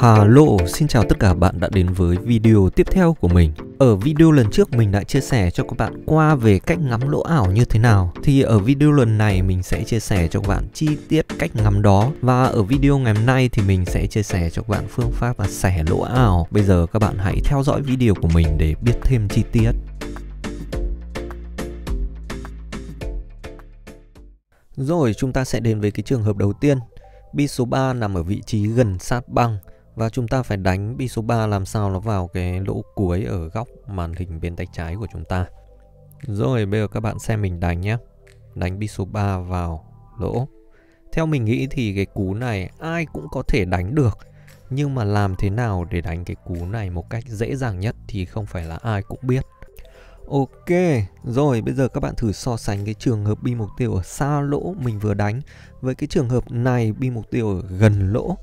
Hello, xin chào tất cả các bạn đã đến với video tiếp theo của mình. Ở video lần trước mình đã chia sẻ cho các bạn qua về cách ngắm lỗ ảo như thế nào. Thì ở video lần này mình sẽ chia sẻ cho các bạn chi tiết cách ngắm đó. Và ở video ngày hôm nay thì mình sẽ chia sẻ cho các bạn phương pháp là xẻ lỗ ảo. Bây giờ các bạn hãy theo dõi video của mình để biết thêm chi tiết. Rồi chúng ta sẽ đến với cái trường hợp đầu tiên. Bi số 3 nằm ở vị trí gần sát băng. Và chúng ta phải đánh bi số 3 làm sao nó vào cái lỗ cuối ở góc màn hình bên tay trái của chúng ta. Rồi bây giờ các bạn xem mình đánh nhé. Đánh bi số 3 vào lỗ. Theo mình nghĩ thì cái cú này ai cũng có thể đánh được. Nhưng mà làm thế nào để đánh cái cú này một cách dễ dàng nhất thì không phải là ai cũng biết. Ok, rồi bây giờ các bạn thử so sánh cái trường hợp bi mục tiêu ở xa lỗ mình vừa đánh với cái trường hợp này bi mục tiêu ở gần lỗ.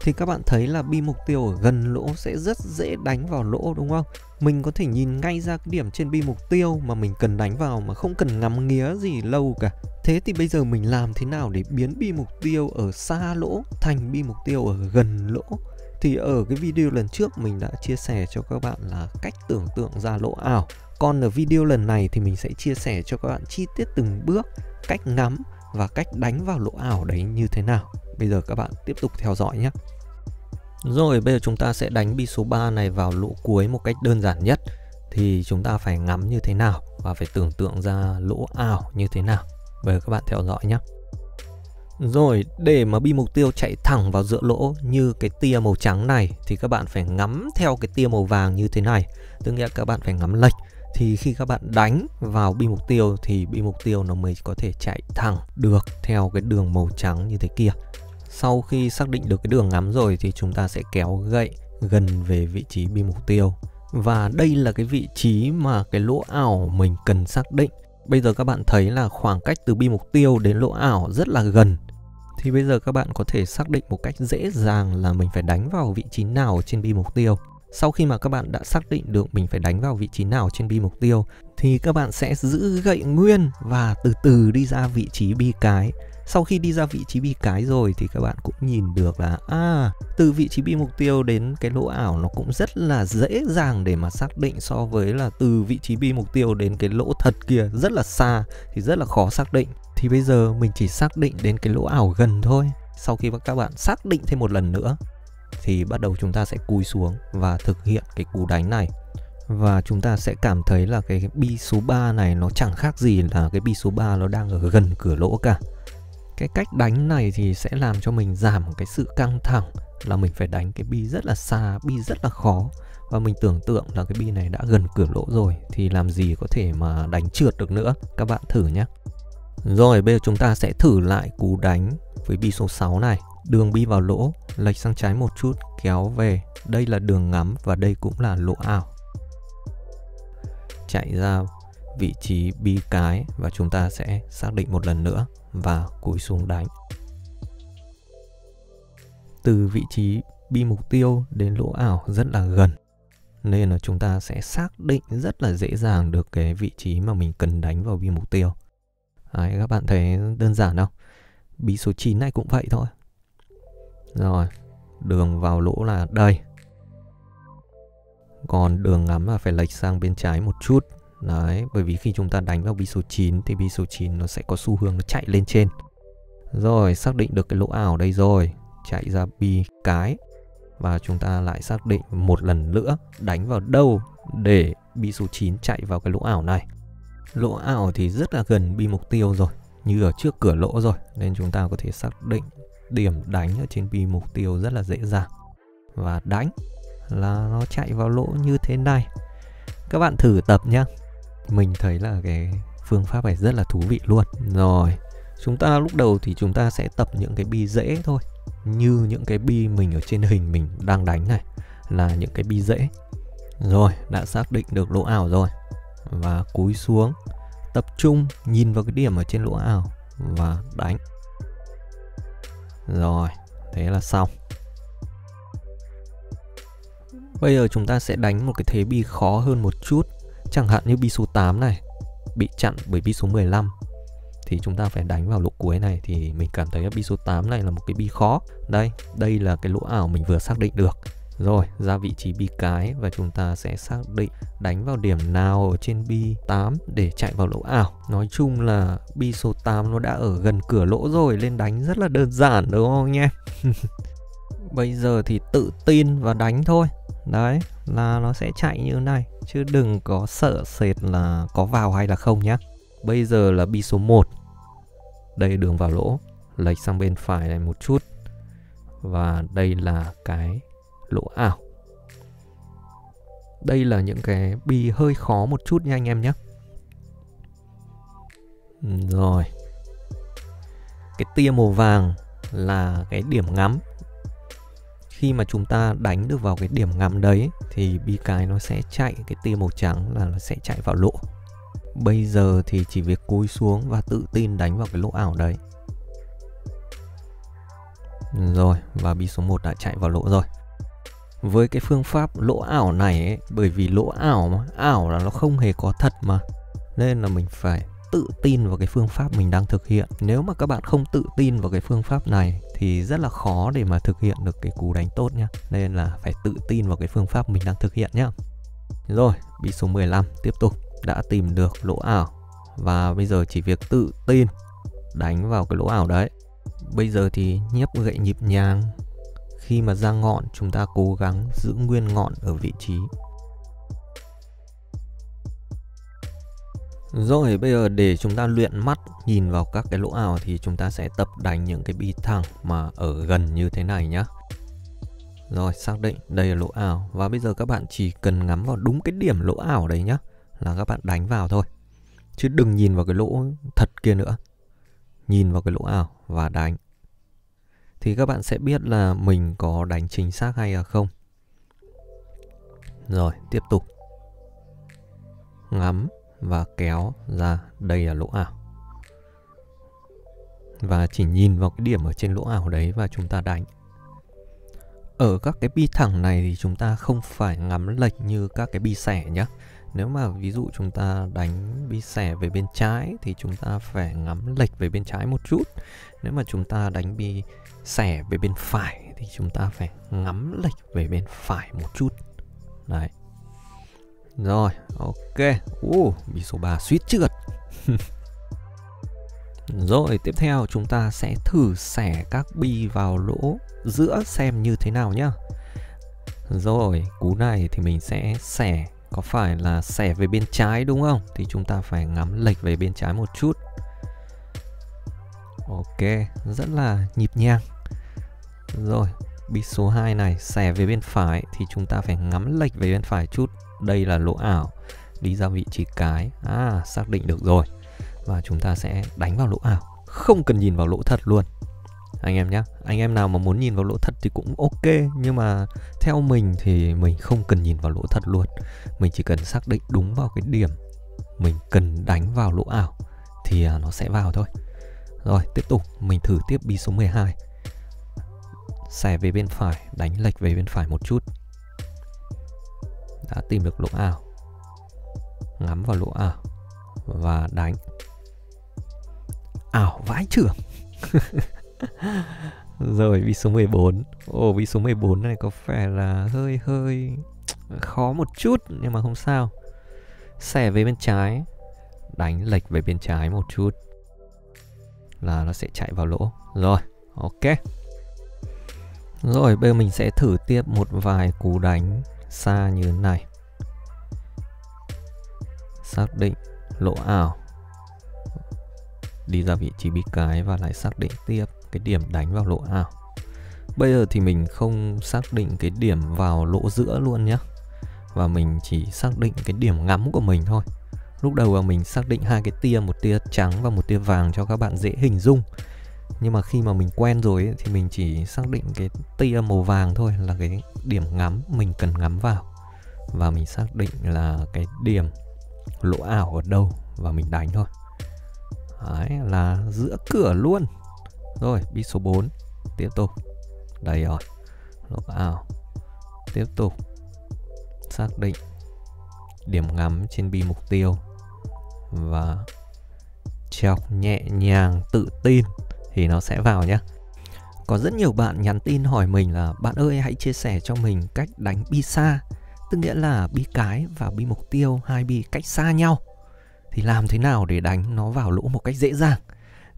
Thì các bạn thấy là bi mục tiêu ở gần lỗ sẽ rất dễ đánh vào lỗ đúng không? Mình có thể nhìn ngay ra cái điểm trên bi mục tiêu mà mình cần đánh vào mà không cần ngắm nghía gì lâu cả. Thế thì bây giờ mình làm thế nào để biến bi mục tiêu ở xa lỗ thành bi mục tiêu ở gần lỗ? Thì ở cái video lần trước mình đã chia sẻ cho các bạn là cách tưởng tượng ra lỗ ảo. Còn ở video lần này thì mình sẽ chia sẻ cho các bạn chi tiết từng bước, cách ngắm và cách đánh vào lỗ ảo đấy như thế nào. Bây giờ các bạn tiếp tục theo dõi nhé. Rồi bây giờ chúng ta sẽ đánh bi số 3 này vào lỗ cuối một cách đơn giản nhất. Thì chúng ta phải ngắm như thế nào và phải tưởng tượng ra lỗ ảo như thế nào. Bây giờ các bạn theo dõi nhé. Rồi để mà bi mục tiêu chạy thẳng vào giữa lỗ như cái tia màu trắng này thì các bạn phải ngắm theo cái tia màu vàng như thế này. Tức nghĩa các bạn phải ngắm lệch. Thì khi các bạn đánh vào bi mục tiêu thì bi mục tiêu nó mới có thể chạy thẳng được theo cái đường màu trắng như thế kia. Sau khi xác định được cái đường ngắm rồi thì chúng ta sẽ kéo gậy gần về vị trí bi mục tiêu. Và đây là cái vị trí mà cái lỗ ảo mình cần xác định. Bây giờ các bạn thấy là khoảng cách từ bi mục tiêu đến lỗ ảo rất là gần. Thì bây giờ các bạn có thể xác định một cách dễ dàng là mình phải đánh vào vị trí nào trên bi mục tiêu. Sau khi mà các bạn đã xác định được mình phải đánh vào vị trí nào trên bi mục tiêu thì các bạn sẽ giữ gậy nguyên và từ từ đi ra vị trí bi cái. Sau khi đi ra vị trí bi cái rồi thì các bạn cũng nhìn được là từ vị trí bi mục tiêu đến cái lỗ ảo nó cũng rất là dễ dàng để mà xác định, so với là từ vị trí bi mục tiêu đến cái lỗ thật kia rất là xa thì rất là khó xác định. Thì bây giờ mình chỉ xác định đến cái lỗ ảo gần thôi. Sau khi các bạn xác định thêm một lần nữa thì bắt đầu chúng ta sẽ cúi xuống và thực hiện cái cú đánh này. Và chúng ta sẽ cảm thấy là cái bi số 3 này nó chẳng khác gì là cái bi số 3 nó đang ở gần cửa lỗ cả. Cái cách đánh này thì sẽ làm cho mình giảm cái sự căng thẳng là mình phải đánh cái bi rất là xa, bi rất là khó. Và mình tưởng tượng là cái bi này đã gần cửa lỗ rồi thì làm gì có thể mà đánh trượt được nữa. Các bạn thử nhé. Rồi bây giờ chúng ta sẽ thử lại cú đánh với bi số 6 này. Đường bi vào lỗ, lệch sang trái một chút, kéo về. Đây là đường ngắm và đây cũng là lỗ ảo. Chạy ra vị trí bi cái và chúng ta sẽ xác định một lần nữa và cúi xuống đánh. Từ vị trí bi mục tiêu đến lỗ ảo rất là gần, nên là chúng ta sẽ xác định rất là dễ dàng được cái vị trí mà mình cần đánh vào bi mục tiêu. Đấy, các bạn thấy đơn giản không? Bi số 9 này cũng vậy thôi. Rồi, đường vào lỗ là đây. Còn đường ngắm là phải lệch sang bên trái một chút. Đấy, bởi vì khi chúng ta đánh vào bi số 9 thì bi số 9 nó sẽ có xu hướng nó chạy lên trên. Rồi, xác định được cái lỗ ảo đây rồi. Chạy ra bi cái. Và chúng ta lại xác định một lần nữa đánh vào đâu để bi số 9 chạy vào cái lỗ ảo này. Lỗ ảo thì rất là gần bi mục tiêu rồi, như ở trước cửa lỗ rồi. Nên chúng ta có thể xác định điểm đánh ở trên bi mục tiêu rất là dễ dàng. Và đánh là nó chạy vào lỗ như thế này. Các bạn thử tập nhá. Mình thấy là cái phương pháp này rất là thú vị luôn. Rồi, chúng ta lúc đầu thì chúng ta sẽ tập những cái bi dễ thôi. Như những cái bi mình ở trên hình mình đang đánh này là những cái bi dễ. Rồi, đã xác định được lỗ ảo rồi. Và cúi xuống, tập trung nhìn vào cái điểm ở trên lỗ ảo và đánh. Rồi, thế là xong. Bây giờ chúng ta sẽ đánh một cái thế bi khó hơn một chút. Chẳng hạn như bi số 8 này bị chặn bởi bi số 15. thì chúng ta phải đánh vào lỗ cuối này. Thì mình cảm thấy bi số 8 này là một cái bi khó. Đây là cái lỗ ảo mình vừa xác định được. Rồi, ra vị trí bi cái và chúng ta sẽ xác định đánh vào điểm nào ở trên bi 8 để chạy vào lỗ ảo. Nói chung là bi số 8 nó đã ở gần cửa lỗ rồi, lên đánh rất là đơn giản đúng không nhé? Bây giờ thì tự tin và đánh thôi. Đấy, là nó sẽ chạy như này, chứ đừng có sợ sệt là có vào hay là không nhá. Bây giờ là bi số 1. Đây đường vào lỗ, lệch sang bên phải này một chút. Và đây là cái lỗ ảo. Đây là những cái bi hơi khó một chút nha anh em nhé. Rồi. Cái tia màu vàng là cái điểm ngắm. Khi mà chúng ta đánh được vào cái điểm ngắm đấy thì bi cái nó sẽ chạy, cái tia màu trắng là nó sẽ chạy vào lỗ. Bây giờ thì chỉ việc cúi xuống và tự tin đánh vào cái lỗ ảo đấy. Rồi, và bi số 1 đã chạy vào lỗ rồi. Với cái phương pháp lỗ ảo này ấy, bởi vì lỗ ảo mà, ảo là nó không hề có thật mà, nên là mình phải tự tin vào cái phương pháp mình đang thực hiện. Nếu mà các bạn không tự tin vào cái phương pháp này thì rất là khó để mà thực hiện được cái cú đánh tốt nhá. Nên là phải tự tin vào cái phương pháp mình đang thực hiện nhá. Rồi, bi số 15 tiếp tục đã tìm được lỗ ảo. Và bây giờ chỉ việc tự tin đánh vào cái lỗ ảo đấy. Bây giờ thì nhấp gậy nhịp nhàng. Khi mà ra ngọn chúng ta cố gắng giữ nguyên ngọn ở vị trí. Rồi bây giờ để chúng ta luyện mắt nhìn vào các cái lỗ ảo thì chúng ta sẽ tập đánh những cái bi thẳng mà ở gần như thế này nhá. Rồi xác định đây là lỗ ảo. Và bây giờ các bạn chỉ cần ngắm vào đúng cái điểm lỗ ảo đấy nhá, là các bạn đánh vào thôi. Chứ đừng nhìn vào cái lỗ thật kia nữa. Nhìn vào cái lỗ ảo và đánh. Thì các bạn sẽ biết là mình có đánh chính xác hay là không. Rồi tiếp tục ngắm và kéo ra, đây là lỗ ảo. Và chỉ nhìn vào cái điểm ở trên lỗ ảo đấy và chúng ta đánh. Ở các cái bi thẳng này thì chúng ta không phải ngắm lệch như các cái bi xẻ nhé. Nếu mà ví dụ chúng ta đánh bi xẻ về bên trái thì chúng ta phải ngắm lệch về bên trái một chút. Nếu mà chúng ta đánh bi xẻ về bên phải thì chúng ta phải ngắm lệch về bên phải một chút. Đấy. Rồi, ok. Bi số 3 suýt trượt. Rồi, tiếp theo chúng ta sẽ thử xẻ các bi vào lỗ giữa xem như thế nào nhá. Rồi, cú này thì mình sẽ xẻ, có phải là xẻ về bên trái đúng không? Thì chúng ta phải ngắm lệch về bên trái một chút. Ok, rất là nhịp nhàng. Rồi, bi số 2 này xẻ về bên phải thì chúng ta phải ngắm lệch về bên phải chút. Đây là lỗ ảo, đi ra vị trí cái. Xác định được rồi. Và chúng ta sẽ đánh vào lỗ ảo, không cần nhìn vào lỗ thật luôn anh em nhé. Anh em nào mà muốn nhìn vào lỗ thật thì cũng ok, nhưng mà theo mình thì mình không cần nhìn vào lỗ thật luôn. Mình chỉ cần xác định đúng vào cái điểm mình cần đánh vào lỗ ảo thì nó sẽ vào thôi. Rồi tiếp tục mình thử tiếp bi số 12. Xẻ về bên phải, đánh lệch về bên phải một chút. Đã tìm được lỗ ảo, ngắm vào lỗ ảo và đánh. Ảo vãi chưởng. Rồi bi số 14. Bi số 14 này có phải là hơi khó một chút, nhưng mà không sao. Xẻ về bên trái, đánh lệch về bên trái một chút là nó sẽ chạy vào lỗ. Rồi, ok. Rồi bây giờ mình sẽ thử tiếp một vài cú đánh xa như thế này. Xác định lỗ ảo, đi ra vị trí bi cái và lại xác định tiếp cái điểm đánh vào lỗ ảo. Bây giờ thì mình không xác định cái điểm vào lỗ giữa luôn nhé, và mình chỉ xác định cái điểm ngắm của mình thôi. Lúc đầu là mình xác định hai cái tia, một tia trắng và một tia vàng cho các bạn dễ hình dung. Nhưng mà khi mà mình quen rồi ấy, thì mình chỉ xác định cái tia màu vàng thôi là cái điểm ngắm mình cần ngắm vào. Và mình xác định là cái điểm lỗ ảo ở đâu và mình đánh thôi. Đấy, là giữa cửa luôn. Rồi, bi số 4. Tiếp tục. Đây rồi, lỗ ảo. Tiếp tục xác định điểm ngắm trên bi mục tiêu và chọc, nhẹ nhàng, tự tin thì nó sẽ vào nhé. Có rất nhiều bạn nhắn tin hỏi mình là bạn ơi hãy chia sẻ cho mình cách đánh bi xa, tức nghĩa là bi cái và bi mục tiêu, hai bi cách xa nhau. Thì làm thế nào để đánh nó vào lỗ một cách dễ dàng?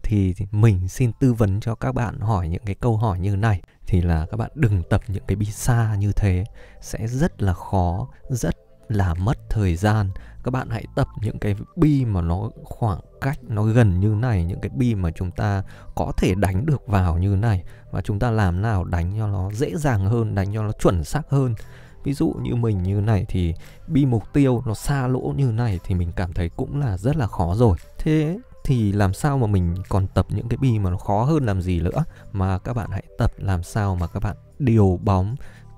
Thì mình xin tư vấn cho các bạn hỏi những cái câu hỏi như này. Thì là các bạn đừng tập những cái bi xa như thế, sẽ rất là khó, rất là mất thời gian. Các bạn hãy tập những cái bi mà nó khoảng cách nó gần như này, những cái bi mà chúng ta có thể đánh được vào như này, và chúng ta làm nào đánh cho nó dễ dàng hơn, đánh cho nó chuẩn xác hơn. Ví dụ như mình như này thì bi mục tiêu nó xa lỗ như này thì mình cảm thấy cũng là rất là khó rồi. Thế thì làm sao mà mình còn tập những cái bi mà nó khó hơn làm gì nữa, mà các bạn hãy tập làm sao mà các bạn điều bóng,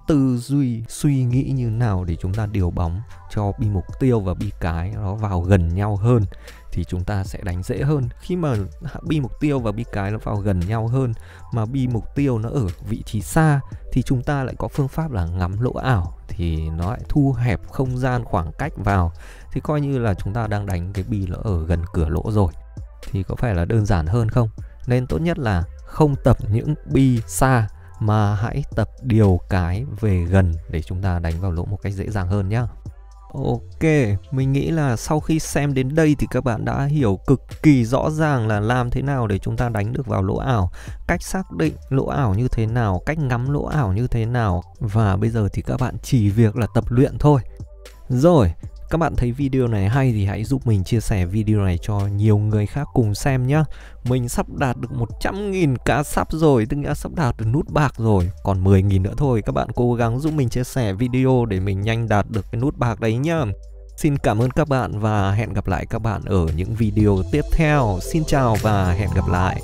tư duy, suy nghĩ như nào để chúng ta điều bóng cho bi mục tiêu và bi cái nó vào gần nhau hơn thì chúng ta sẽ đánh dễ hơn. Khi mà bi mục tiêu và bi cái nó vào gần nhau hơn mà bi mục tiêu nó ở vị trí xa thì chúng ta lại có phương pháp là ngắm lỗ ảo, thì nó lại thu hẹp không gian khoảng cách vào, thì coi như là chúng ta đang đánh cái bi nó ở gần cửa lỗ rồi. Thì có phải là đơn giản hơn không? Nên tốt nhất là không tập những bi xa mà hãy tập điều cái về gần để chúng ta đánh vào lỗ một cách dễ dàng hơn nhé. Ok, mình nghĩ là sau khi xem đến đây thì các bạn đã hiểu cực kỳ rõ ràng là làm thế nào để chúng ta đánh được vào lỗ ảo, cách xác định lỗ ảo như thế nào, cách ngắm lỗ ảo như thế nào. Và bây giờ thì các bạn chỉ việc là tập luyện thôi. Rồi, các bạn thấy video này hay thì hãy giúp mình chia sẻ video này cho nhiều người khác cùng xem nhé. Mình sắp đạt được 100.000 cá sub rồi, tức nghĩa sắp đạt được nút bạc rồi. Còn 10.000 nữa thôi, các bạn cố gắng giúp mình chia sẻ video để mình nhanh đạt được cái nút bạc đấy nhá. Xin cảm ơn các bạn và hẹn gặp lại các bạn ở những video tiếp theo. Xin chào và hẹn gặp lại.